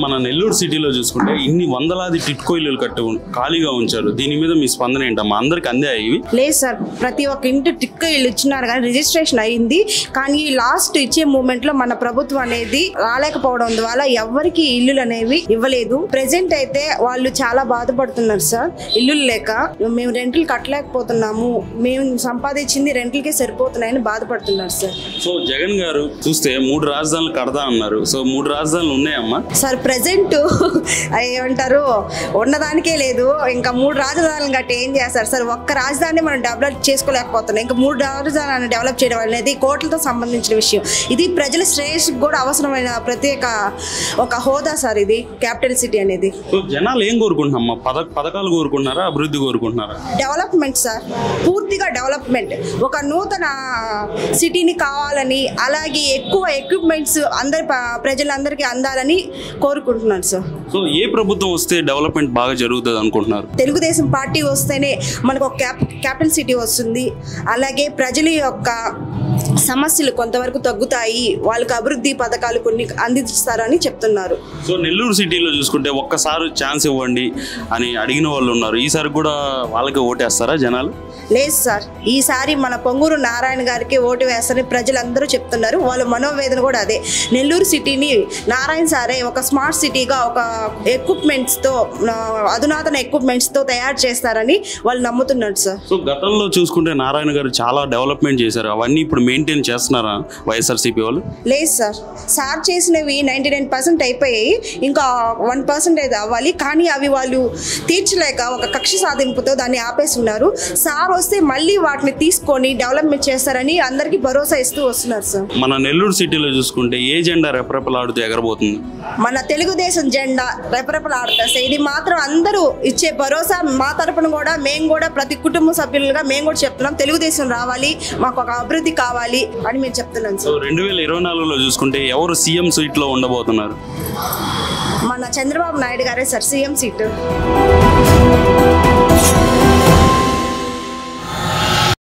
మన నెల్లూరు సిటీలో చూసుకుంటే ఇన్ని వందలాది టిట్కో ఇల్లులు కట్టు ఖాళీగా ఉంచారు. దీని మీద మీ స్పందన ఏంటమ్మా? అందరికి అందే ఇవి? లేదు సార్, ప్రతి ఒక్క ఇంటి టిట్కో ఇల్లు ఇచ్చినారు కానీ రిజిస్ట్రేషన్ అయింది. కానీ లాస్ట్ ఇచ్చే మూమెంట్ లో మన ప్రభుత్వం అనేది రాలేకపోవడం ద్వారా ఎవరికి ఇల్లులు అనేవి ఇవ్వలేదు. ప్రెసెంట్ అయితే వాళ్ళు చాలా బాధపడుతున్నారు సార్, ఇల్లులు లేక. మేము రెంట్లు కట్టలేకపోతున్నాము, మేము సంపాదించింది రెంట్లకే సరిపోతున్నాయని బాధపడుతున్నారు సార్. సో జగన్ గారు చూస్తే 3 రాజధానులు కడదా అన్నారు. సో 3 రాజధానులు ఉన్నాయమ్మా సార్? ప్రెసెంట్ ఏమంటారు, ఉన్నదానికే లేదు. ఇంకా 3 రాజధానులు గట్టి ఏం చేస్తారు సార్? ఒక్క రాజధాని మనం డెవలప్ చేసుకోలేకపోతున్నాం. ఇంకా 3 రాజధానులను డెవలప్ చేయడం అనేది కోట్లతో సంబంధించిన విషయం. ఇది ప్రజల శ్రేయస్సుకు కూడా అవసరమైన ప్రత్యేక ఒక హోదా సార్ ఇది క్యాపిటల్ సిటీ అనేది. జనాలు ఏం కోరుకుంటున్నామ్మా? పథకాలు కోరుకుంటున్నారా, అభివృద్ధి కోరుకుంటున్నారా? డెవలప్మెంట్ సార్, పూర్తిగా డెవలప్మెంట్. ఒక నూతన సిటీని కావాలని, అలాగే ఎక్కువ ఎక్విప్మెంట్స్ ప్రజలందరికీ అందాలని కోరుకుంటున్నాను సార్. సో ఏ ప్రభుత్వం వస్తే డెవలప్మెంట్ బాగా జరుగుతుంది అనుకుంటున్నారు? తెలుగుదేశం పార్టీ వస్తేనే మనకు ఒక క్యాపిటల్ సిటీ వస్తుంది. అలాగే ప్రజల యొక్క సమస్యలు కొంతవరకు తగ్గుతాయి, వాళ్ళకి అభివృద్ధి పథకాలు కొన్ని అందిస్తారని చెప్తున్నారు. సో నెల్లూరు సిటీలో చూసుకుంటే ఒక్కసారి ఛాన్స్ ఇవ్వండి అని అడిగిన వాళ్ళు ఉన్నారు. ఈసారి కూడా వాళ్ళకి ఓటేస్తారా జనాలు? లేదు సార్, ఈసారి మన పొంగూరు నారాయణ గారికి ఓటు వేస్తారని ప్రజలందరూ చెప్తున్నారు. వాళ్ళ మనోవేదన కూడా అదే. నెల్లూరు సిటీని నారాయణ సారే ఒక స్మార్ట్ సిటీగా, ఒక ఎక్విప్మెంట్స్తో, అధునాతన ఎక్విప్మెంట్స్తో తయారు చేస్తారని వాళ్ళు నమ్ముతున్నారు సార్. సో గతంలో చూసుకుంటే నారాయణ గారు చాలా డెవలప్మెంట్ చేశారు. అవన్నీ ఇప్పుడు మెయింటైన్ చేస్తున్నారా వైఎస్ఆర్సీపీ వాళ్ళు? లేదు సార్, సార్ చేసినవి 99% అయిపోయాయి. ఇంకా 1% అవ్వాలి. కానీ అవి వాళ్ళు తీర్చలేక ఒక కక్ష సాధింపుతో దాన్ని ఆపేస్తున్నారు. సార్ వస్తే మళ్ళీ వాటిని తీసుకొని డెవలప్మెంట్ చేస్తారని అందరికీ భరోసా ఇస్తూ వస్తున్నారు సార్. మన నెల్లూరు సిటీలో చూసుకుంటే ఏ జెండా రెపరెపలాడుతూ ఎగరబోతుంది? మన తెలుగుదేశం జెండా రెపరెపలాడుతా సార్. ఇది మాత్రం అందరూ ఇచ్చే భరోసా. మా తరపున కూడా మేము కూడా ప్రతి కుటుంబ సభ్యులుగా మేము కూడా చెప్తున్నాం, తెలుగుదేశం రావాలి, మాకు ఒక అభివృద్ధి కావాలి అని మేము చెప్తున్నాం సార్. 2024లో చూసుకుంటే ఎవరు సీఎం సీట్లో ఉండబోతున్నారు? మన చంద్రబాబు నాయుడు గారే సార్ సీఎం సీటు.